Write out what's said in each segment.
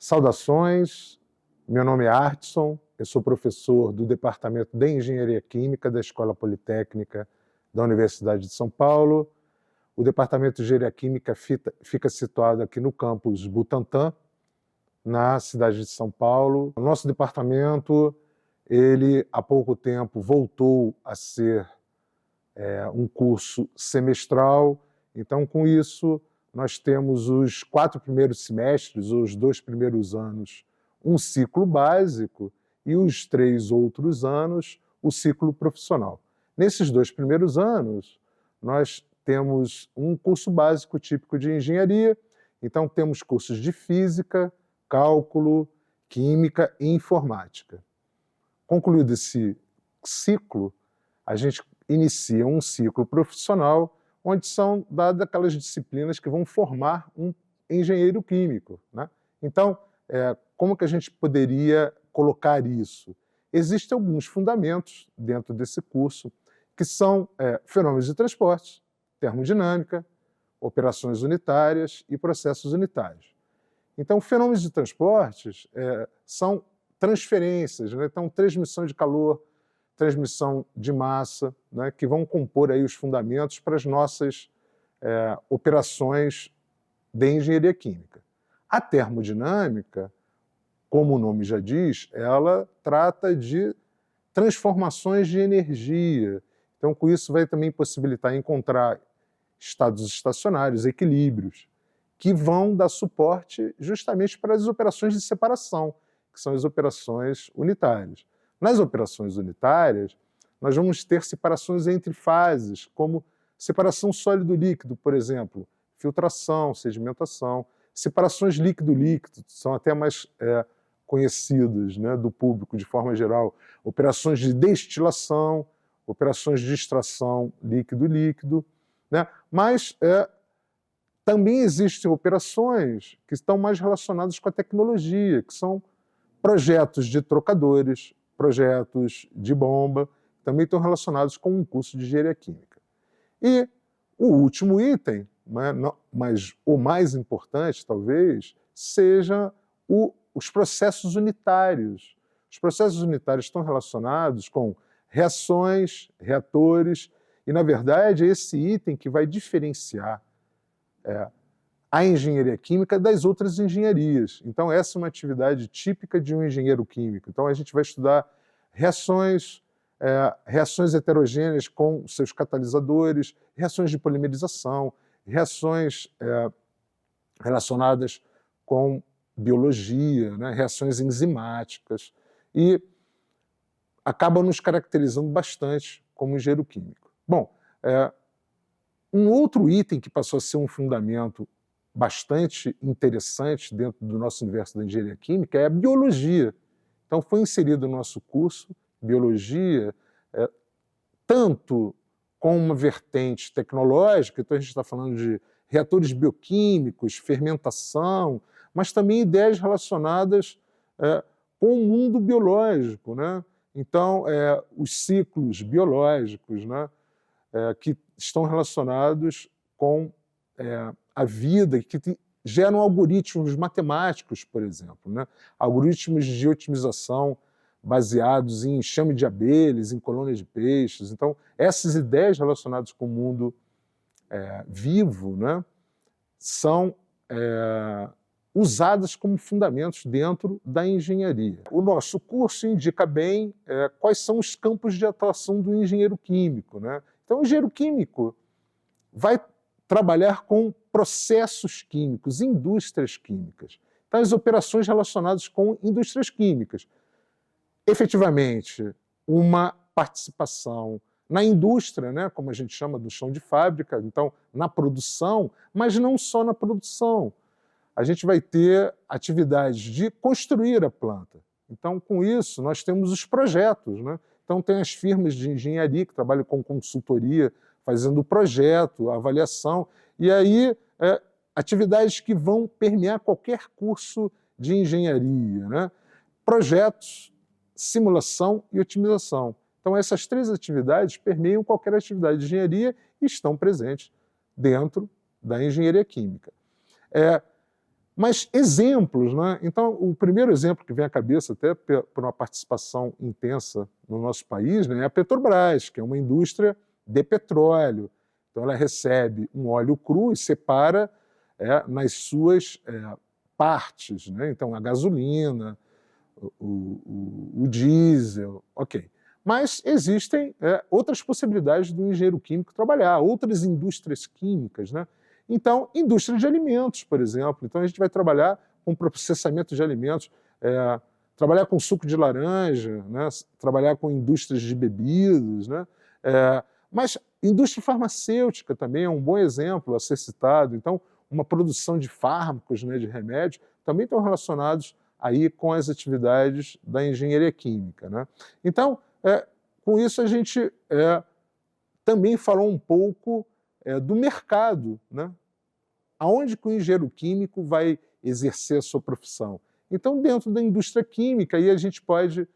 Saudações, meu nome é Artson, eu sou professor do Departamento de Engenharia Química da Escola Politécnica da Universidade de São Paulo. O Departamento de Engenharia Química fica situado aqui no campus Butantã, na cidade de São Paulo. O nosso departamento, ele há pouco tempo voltou a ser um curso semestral, então com isso nós temos os 4 primeiros semestres, ou os 2 primeiros anos, um ciclo básico e os 3 outros anos, o ciclo profissional. Nesses 2 primeiros anos, nós temos um curso básico típico de engenharia, então temos cursos de física, cálculo, química e informática. Concluído esse ciclo, a gente inicia um ciclo profissional onde são dadas aquelas disciplinas que vão formar um engenheiro químico, né? Então, como que a gente poderia colocar isso? Existem alguns fundamentos dentro desse curso que são fenômenos de transporte, termodinâmica, operações unitárias e processos unitários. Então, fenômenos de transportes são transferências, né? Então, transmissão de calor, transmissão de massa, né, que vão compor aí os fundamentos para as nossas operações de engenharia química. A termodinâmica, como o nome já diz, ela trata de transformações de energia. Então, com isso, vai também possibilitar encontrar estados estacionários, equilíbrios, que vão dar suporte justamente para as operações de separação, que são as operações unitárias. Nas operações unitárias, nós vamos ter separações entre fases, como separação sólido-líquido, por exemplo, filtração, sedimentação, separações líquido-líquido, são até mais conhecidas, né, do público de forma geral, operações de destilação, operações de extração líquido-líquido, né? Mas também existem operações que estão mais relacionadas com a tecnologia, que são projetos de trocadores, projetos de bomba, também estão relacionados com um curso de engenharia química. E o último item, né, mas o mais importante, talvez, seja os processos unitários. Os processos unitários estão relacionados com reações, reatores, e, na verdade, é esse item que vai diferenciar a engenharia química das outras engenharias. Então, essa é uma atividade típica de um engenheiro químico. Então, a gente vai estudar reações heterogêneas com seus catalisadores, reações de polimerização, reações relacionadas com biologia, né, reações enzimáticas, e acaba nos caracterizando bastante como engenheiro químico. Bom, um outro item que passou a ser um fundamento bastante interessante dentro do nosso universo da engenharia química é a biologia. Então, foi inserido no nosso curso biologia, tanto com uma vertente tecnológica, então a gente está falando de reatores bioquímicos, fermentação, mas também ideias relacionadas com o mundo biológico, né? Então, os ciclos biológicos, né, que estão relacionados com a vida, que geram algoritmos matemáticos, por exemplo, né? Algoritmos de otimização baseados em enxame de abelhas, em colônias de peixes. Então, essas ideias relacionadas com o mundo vivo, né, são usadas como fundamentos dentro da engenharia. O nosso curso indica bem quais são os campos de atuação do engenheiro químico, né? Então, o engenheiro químico vai trabalhar com processos químicos, indústrias químicas. Então, as operações relacionadas com indústrias químicas. Efetivamente, uma participação na indústria, né, como a gente chama do chão de fábrica, então, na produção, mas não só na produção. A gente vai ter atividades de construir a planta. Então, com isso, nós temos os projetos, né? Então, tem as firmas de engenharia que trabalham com consultoria, fazendo o projeto, a avaliação, e aí atividades que vão permear qualquer curso de engenharia, né? Projetos, simulação e otimização. Então, essas 3 atividades permeiam qualquer atividade de engenharia e estão presentes dentro da engenharia química. Mas exemplos, né? Então, o primeiro exemplo que vem à cabeça, até por uma participação intensa no nosso país, né, é a Petrobras, que é uma indústria de petróleo. Então, ela recebe um óleo cru e separa nas suas partes, né? Então, a gasolina, o diesel, ok. Mas existem outras possibilidades do engenheiro químico trabalhar, outras indústrias químicas, né? Então, indústria de alimentos, por exemplo. Então, a gente vai trabalhar com processamento de alimentos, trabalhar com suco de laranja, né? Trabalhar com indústrias de bebidas, né? Mas indústria farmacêutica também é um bom exemplo a ser citado. Então, uma produção de fármacos, né, de remédios, também estão relacionados aí com as atividades da engenharia química, né? Então, com isso a gente também falou um pouco do mercado, né? Aonde que o engenheiro químico vai exercer a sua profissão? Então, dentro da indústria química, aí a gente pode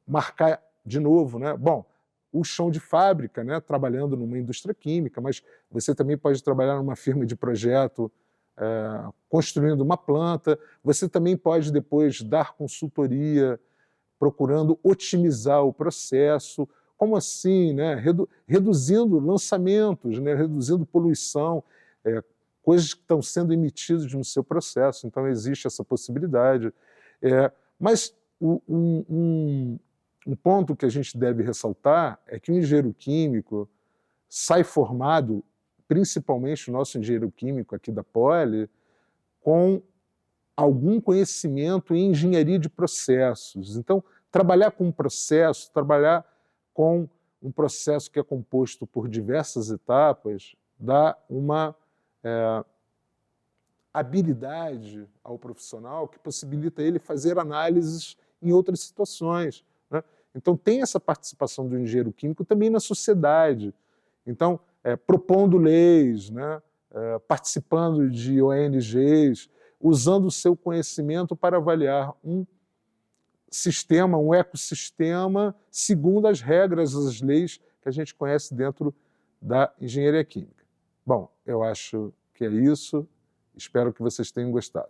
marcar de novo, né? Bom, o chão de fábrica, né, trabalhando numa indústria química, mas você também pode trabalhar numa firma de projeto construindo uma planta, você também pode depois dar consultoria, procurando otimizar o processo. Como assim? Né? Reduzindo lançamentos, né? Reduzindo poluição, coisas que estão sendo emitidas no seu processo. Então, existe essa possibilidade. Mas um ponto que a gente deve ressaltar é que o engenheiro químico sai formado, principalmente o nosso engenheiro químico aqui da Poli, com algum conhecimento em engenharia de processos. Então, trabalhar com um processo, trabalhar com um processo que é composto por diversas etapas, dá uma habilidade ao profissional que possibilita ele fazer análises em outras situações, né? Então, tem essa participação do engenheiro químico também na sociedade. Então, propondo leis, né? Participando de ONGs, usando o seu conhecimento para avaliar um sistema, um ecossistema, segundo as regras, as leis que a gente conhece dentro da engenharia química. Bom, eu acho que é isso. Espero que vocês tenham gostado.